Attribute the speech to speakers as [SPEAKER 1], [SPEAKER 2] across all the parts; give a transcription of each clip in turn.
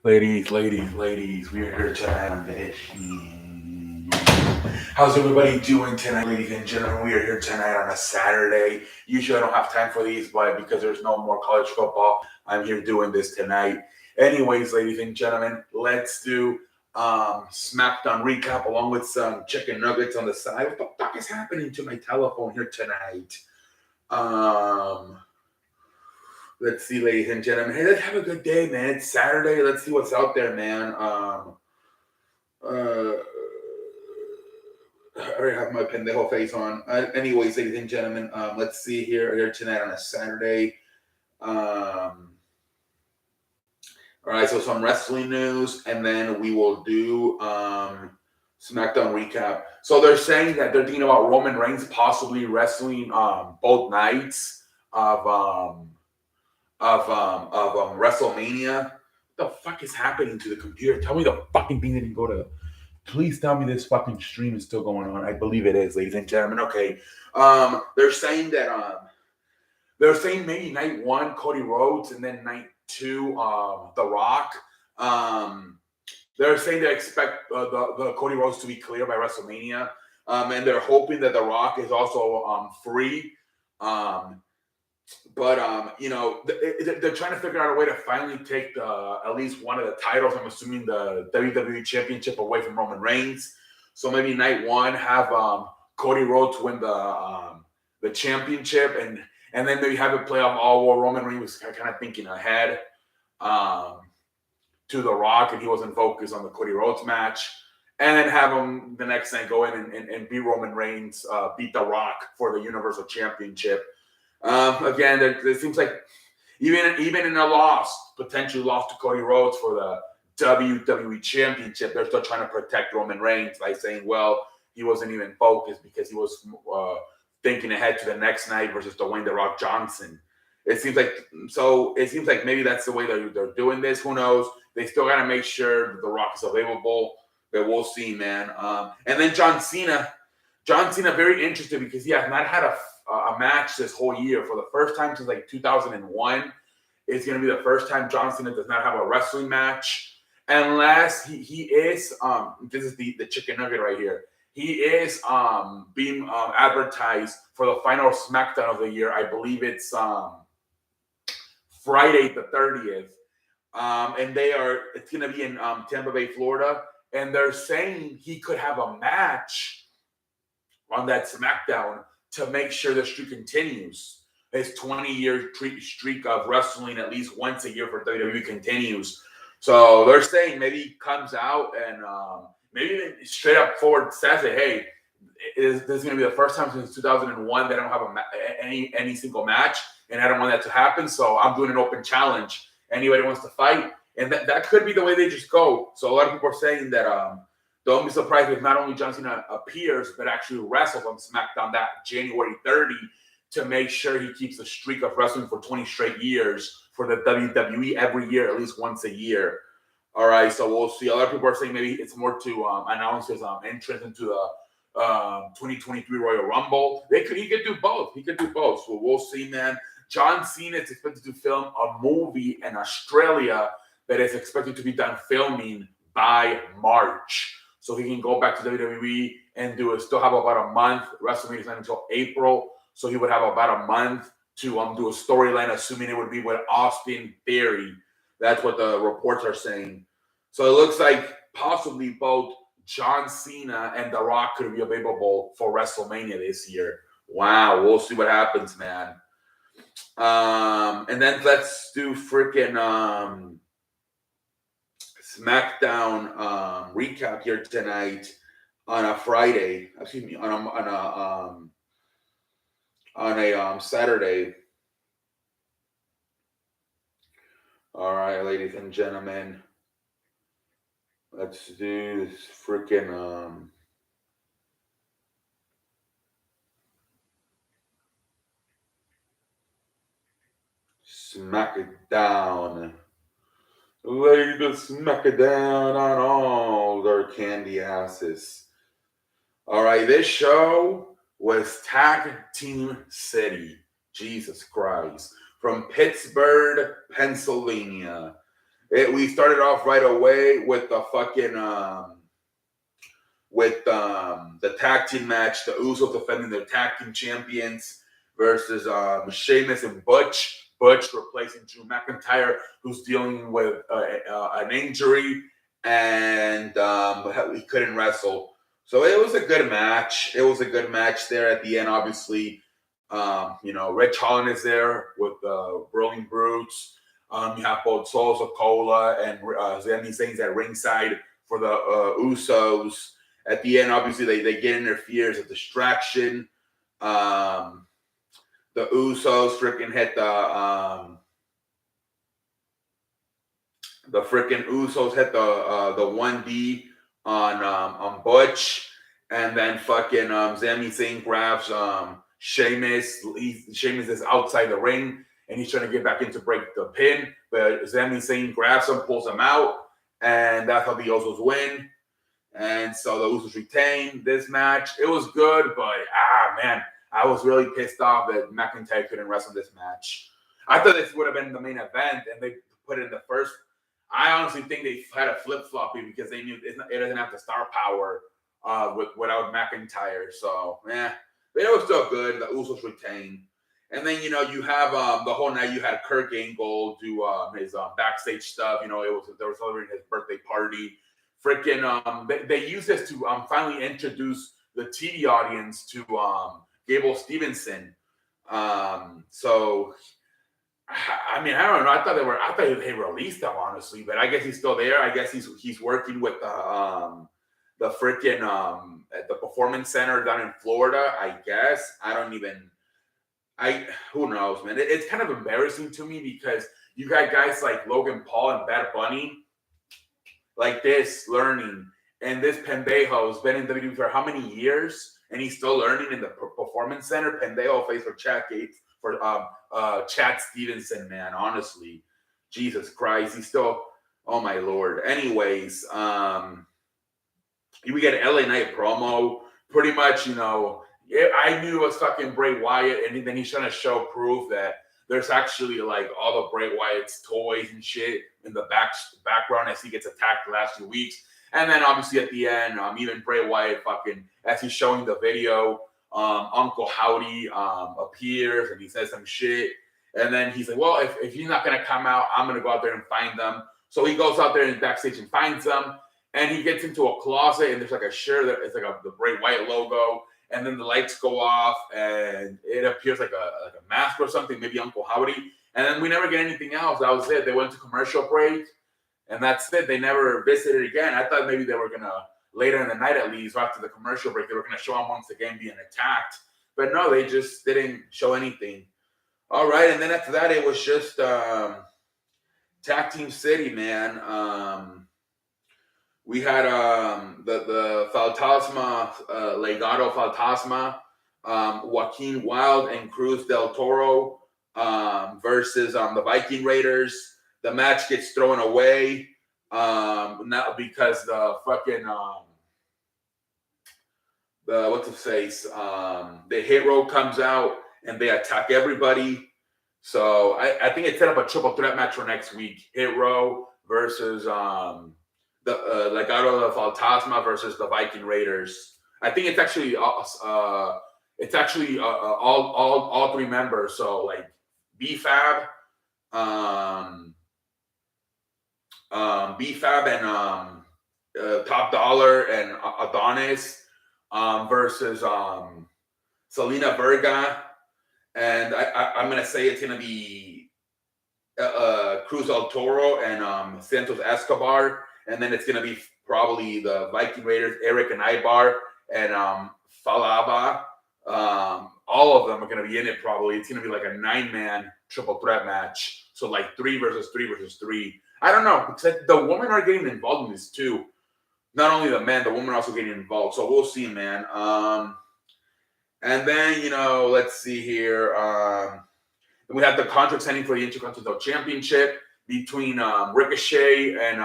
[SPEAKER 1] Ladies, we're here tonight on the How's everybody doing tonight, ladies and gentlemen? We are here tonight on a Saturday. Usually I don't have time for these, but because there's no more college football, I'm here doing this tonight. Anyways, ladies and gentlemen, let's do SmackDown recap along with some chicken nuggets on the side. What the fuck is happening to my telephone here tonight? Um, let's see, ladies and gentlemen. Hey, let's have a good day, man. It's Saturday. Let's see what's out there, man. Uh, I already have my pendejo face on. Anyways, ladies and gentlemen, let's see here tonight on a Saturday. All right, so some wrestling news, and then we will do SmackDown recap. So they're saying that they're thinking about Roman Reigns possibly wrestling both nights of WrestleMania. What the fuck is happening to the computer? Tell me the fucking thing didn't go to. Please tell me this fucking stream is still going on. I believe it is, ladies and gentlemen. Okay. They're saying that they're saying maybe night one, Cody Rhodes, and then night two, The Rock. They're saying they expect the Cody Rhodes to be clear by WrestleMania. And they're hoping that The Rock is also free. But they're trying to figure out a way to finally take at least one of the titles. I'm assuming the WWE Championship away from Roman Reigns. So maybe night one have Cody Rhodes win the championship, and then maybe have it play off all war. Roman Reigns was kind of thinking ahead to The Rock, and he wasn't focused on the Cody Rhodes match. And then have him the next night go in and beat Roman Reigns, beat The Rock for the Universal Championship. Again, there seems like even in a loss, potentially loss to Cody Rhodes for the WWE Championship, they're still trying to protect Roman Reigns by saying, well, he wasn't even focused because he was thinking ahead to the next night versus Dwayne The Rock Johnson. It seems like maybe that's the way they're doing this. Who knows? They still got to make sure that The Rock is available. But we'll see, man. And then John Cena, very interested because he has not had a match this whole year for the first time since like 2001. It's going to be the first time John Cena does not have a wrestling match, unless he is. This is the chicken nugget right here. He is being advertised for the final SmackDown of the year. I believe it's Friday the 30th, and it's going to be in Tampa Bay, Florida, and they're saying he could have a match on that SmackDown to make sure the streak continues. His 20-year streak of wrestling at least once a year for WWE continues. So they're saying maybe he comes out and maybe even straight up forward says it, hey, this is going to be the first time since 2001 that I don't have any single match, and I don't want that to happen, so I'm doing an open challenge. Anybody wants to fight? And that could be the way they just go. So a lot of people are saying that don't be surprised if not only John Cena appears, but actually wrestles on SmackDown that January 30 to make sure he keeps the streak of wrestling for 20 straight years for the WWE every year, at least once a year. All right, so we'll see. A lot of people are saying maybe it's more to announce his entrance into the 2023 Royal Rumble. He could do both. So we'll see, man. John Cena is expected to film a movie in Australia that is expected to be done filming by March. So he can go back to WWE and still have about a month. WrestleMania is not until April. So he would have about a month to do a storyline, assuming it would be with Austin Theory. That's what the reports are saying. So it looks like possibly both John Cena and The Rock could be available for WrestleMania this year. Wow, we'll see what happens, man. And then let's do freaking SmackDown recap here tonight on a Friday. Excuse me, on a Saturday. All right, ladies and gentlemen, let's do this freaking smack it down. Lay the smack it down on all their candy asses. All right, this show was Tag Team City. Jesus Christ. From Pittsburgh, Pennsylvania. We started off right away with the fucking the tag team match. The Usos defending their tag team champions versus Sheamus and Butch. Butch replacing Drew McIntyre, who's dealing with an injury, and he couldn't wrestle. So it was a good match. It was a good match there at the end. Obviously, Rich Holland is there with the Brawling Brutes. You have both Solo Sikoa and Sami Zayn at ringside for the Usos. At the end, obviously, they get interfered as a distraction. The Usos freaking hit the freaking Usos hit the 1D on Butch, and then fucking Sami Zayn grabs Sheamus. Sheamus is outside the ring, and he's trying to get back in to break the pin, but Sami Zayn grabs him, pulls him out, and that's how the Usos win. And so the Usos retain this match. It was good, but man, I was really pissed off that McIntyre couldn't wrestle this match. I thought this would have been the main event, and they put it in the first. I honestly think they had a flip-floppy because they knew it doesn't have the star power without McIntyre. So, but it was still good. The Usos retain. And then, you have the whole night you had Kurt Angle do his backstage stuff. They were celebrating his birthday party. Freaking, they used this to finally introduce the TV audience to Gable Stevenson. So, I mean, I don't know. I thought they released him, honestly, but I guess he's still there. I guess he's working with the freaking at the Performance Center down in Florida. I guess who knows, man. It's kind of embarrassing to me because you got guys like Logan Paul and Bad Bunny like this learning, and this pendejo has been in WWE for how many years, and he's still learning in the Performance Center. Pendejo face for Chad Stevenson, man. Honestly, Jesus Christ, he's still. Oh my Lord. Anyways, we get LA Knight promo. Pretty much, I knew it was fucking Bray Wyatt, and then he's trying to show proof that there's actually like all the Bray Wyatt's toys and shit in the background as he gets attacked the last 2 weeks. And then obviously at the end, even Bray Wyatt fucking, as he's showing the video, Uncle Howdy appears and he says some shit. And then he's like, well, if he's not going to come out, I'm going to go out there and find them. So he goes out there in backstage and finds them. And he gets into a closet and there's like a shirt that it's like the Bray Wyatt logo. And then the lights go off and it appears like a mask or something, maybe Uncle Howdy. And then we never get anything else. That was it. They went to commercial break and that's it. They never visited again. I thought maybe they were going to, later in the night at least, after the commercial break, they were going to show him once again being attacked. But no, they just didn't show anything. All right. And then after that, it was just Tag Team City, man. We had the Fantasma, Legado Fantasma, Joaquin Wilde and Cruz del Toro versus the Viking Raiders. The match gets thrown away now because the fucking the Hit Row comes out and they attack everybody. So I think it set up a triple threat match for next week. Hit Row versus the Legado del Fantasma versus the Viking Raiders. I think it's actually all three members. So like B-Fab, and Top Dollar and Adonis versus Selena Verga, and I'm gonna say it's gonna be Cruz del Toro and Santos Escobar. And then it's going to be probably the Viking Raiders, Eric and Ibar, and Falaba. All of them are going to be in it probably. It's going to be like a 9-man triple threat match. So like 3 versus 3 versus 3. I don't know. The women are getting involved in this too. Not only the men, the women are also getting involved. So we'll see, man. And then, let's see here. We have the contract signing for the Intercontinental Championship between Ricochet and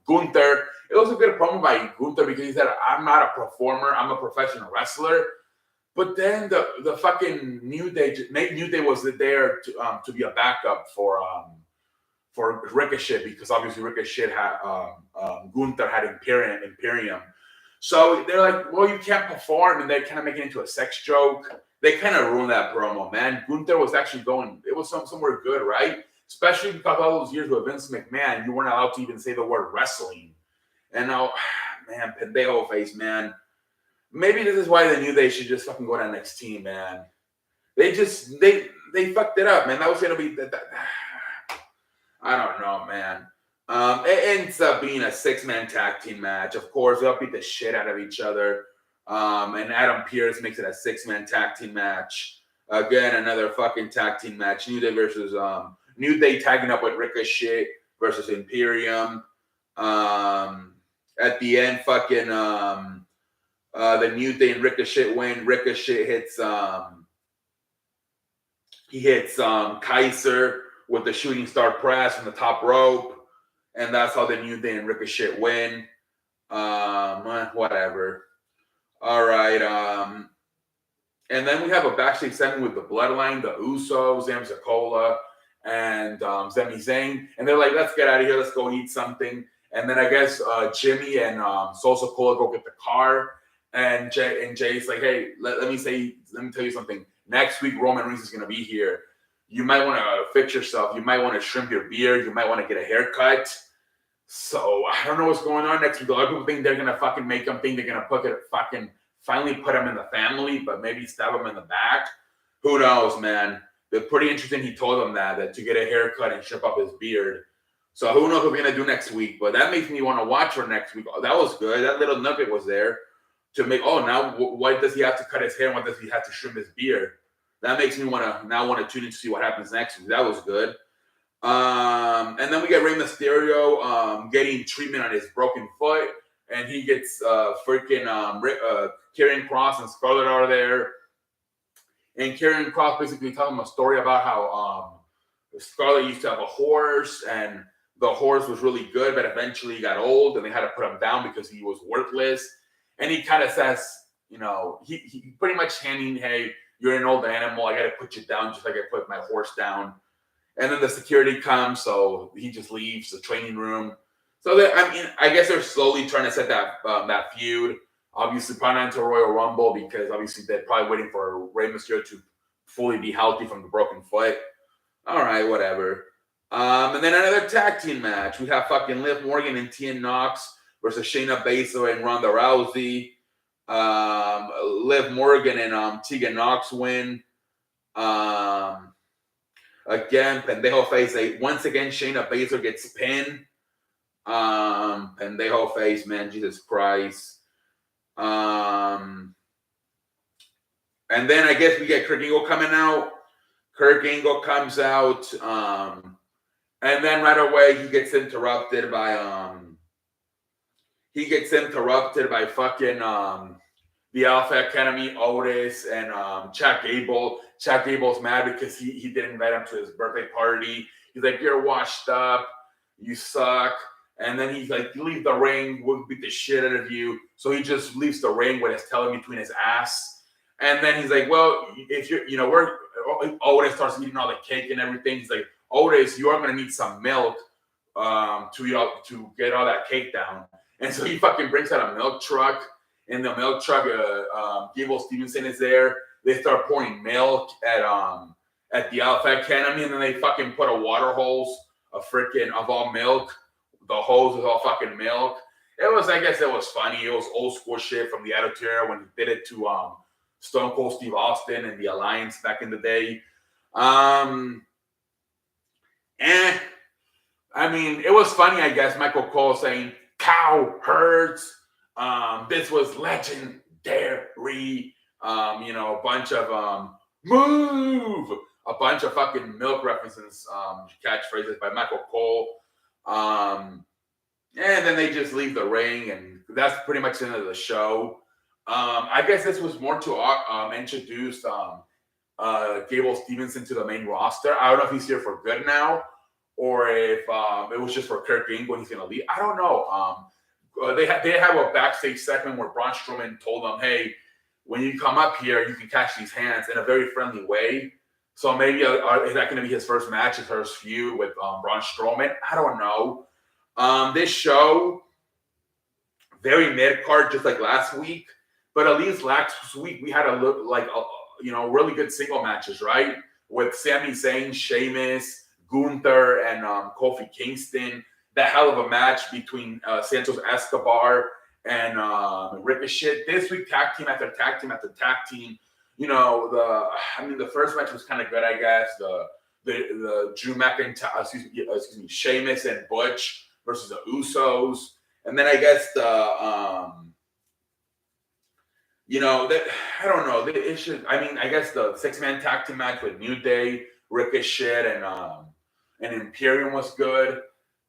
[SPEAKER 1] Gunther. It was a good promo by Gunther because he said, I'm not a performer, I'm a professional wrestler. But then the fucking New Day was there to be a backup for for Ricochet, because obviously Ricochet had Gunther had Imperium. So they're like, well, you can't perform, and they kind of make it into a sex joke. They kind of ruined that promo, man. Gunther was actually going, it was somewhere good, right? Especially because all those years with Vince McMahon, you weren't allowed to even say the word wrestling. And now, man, pendejo face, man. Maybe this is why the New Day should just fucking go to NXT, man. They fucked it up, man. That was gonna be I don't know, man. It ends up being a 6-man tag team match. Of course, they'll beat the shit out of each other. And Adam Pearce makes it a 6-man tag team match. Again, another fucking tag team match. New Day versus New Day tagging up with Ricochet versus Imperium. At the end, fucking the New Day and Ricochet win. Ricochet hits Kaiser with the shooting star press from the top rope, and that's how the New Day and Ricochet win. Whatever. All right. And then we have a backstage segment with the Bloodline, the Usos, Sam Zakola, and Sami Zayn, and they're like, "Let's get out of here. Let's go eat something." And then I guess Jimmy and Solo Sikoa go get the car, and Jay's like, "Hey, let me tell you something. Next week, Roman Reigns is going to be here. You might want to fix yourself. You might want to shrimp your beard. You might want to get a haircut." So I don't know what's going on next week. A lot of people think they're going to fucking make him think they're going to finally put him in the family, but maybe stab him in the back. Who knows, man? They're pretty interesting. He told them that to get a haircut and strip up his beard. So who knows what we're going to do next week? But that makes me want to watch for next week. Oh, that was good. That little nugget was there to make, now why does he have to cut his hair? Why does he have to trim his beard? That makes me want to tune in to see what happens next week. That was good. And then we get Rey Mysterio getting treatment on his broken foot, and he gets freaking Karrion Kross and Scarlett are there. And Karrion Kross basically telling him a story about how Scarlett used to have a horse, and the horse was really good, but eventually he got old, and they had to put him down because he was worthless. And he kind of says, he pretty much handing, "Hey, you're an old animal. I got to put you down just like I put my horse down." And then the security comes, so he just leaves the training room. So I guess they're slowly trying to set that feud. Obviously, probably not into Royal Rumble, because obviously they're probably waiting for Rey Mysterio to fully be healthy from the broken foot. All right, whatever. And then another tag team match. We have fucking Liv Morgan and Tegan Nox versus Shayna Baszler and Ronda Rousey. Liv Morgan and Tegan Nox win. Again, pendejo face. Once again, Shayna Baszler gets pinned. Pendejo face, man. Jesus Christ. And then I guess we get Kurt Angle coming out. Kurt Angle comes out. And then right away he gets interrupted by fucking the Alpha Academy, Otis, and Chad Gable. Chad Gable's mad because he didn't invite him to his birthday party. He's like, "You're washed up. You suck." And then he's like, "You leave the ring. We'll beat the shit out of you." So he just leaves the ring with his tail between his ass. And then he's like, "Well, if you're, Otis starts eating all the cake and everything. He's like, "Otis, you are going to need some milk to get all that cake down." And so he fucking brings out a milk truck. In the milk truck, Gable Stevenson is there. They start pouring milk at the Alpha Academy, and then they fucking put a water hose of all milk. The hose is all fucking milk. I guess it was funny. It was old school shit from the Attitude Era when he did it to Stone Cold Steve Austin and the Alliance back in the day. It was funny, I guess. Michael Cole saying, "Cow herds." This was legendary. A bunch of move. A bunch of fucking milk references, catchphrases by Michael Cole. And then they just leave the ring, and that's pretty much the end of the show. I guess this was more to introduce Gable Stevenson to the main roster. I don't know if he's here for good now, or if it was just for Kurt Angle and he's going to leave. I don't know. They have a backstage segment where Braun Strowman told them, "Hey, when you come up here, you can catch these hands," in a very friendly way. So maybe is that going to be his first match, his first feud with Braun Strowman? I don't know. This show, very mid card, just like last week. But at least last week we had a look like really good single matches, right? With Sami Zayn, Sheamus, Gunther, and Kofi Kingston. That hell of a match between Santos Escobar and Ricochet. This week, tag team after tag team after tag team. The first match was kind of good, I guess. The Drew McIntyre, excuse me, Sheamus and Butch versus the Usos, and then I guess I don't know. It should. I guess the 6-man tag team match with New Day, Ricochet, and Imperium was good.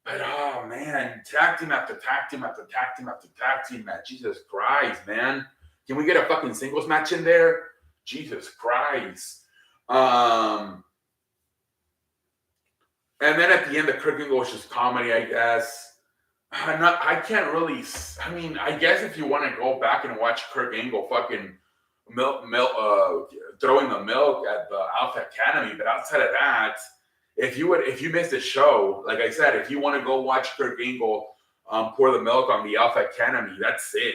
[SPEAKER 1] But oh man, tag team after tag team after tag team after tag team match. Jesus Christ, man. Can we get a fucking singles match in there? Jesus Christ. And then at the end, the Kurt Angle was just comedy, I guess. I can't really. I guess if you want to go back and watch Kurt Angle fucking throwing the milk at the Alpha Academy, but outside of that, if you missed the show, like I said, if you want to go watch Kurt Angle pour the milk on the Alpha Academy, that's it.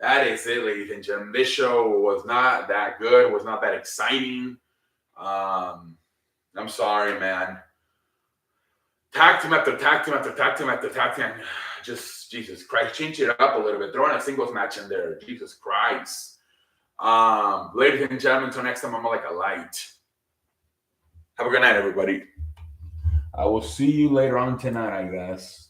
[SPEAKER 1] That is it, ladies and gentlemen. This show was not that good, was not that exciting. I'm sorry, man. Tag team after tag team after tag team after tag team. Just Jesus Christ, change it up a little bit. Throw in a singles match in there. Jesus Christ. Ladies and gentlemen, until next time, I'm like a light. Have a good night, everybody. I will see you later on tonight, I guess.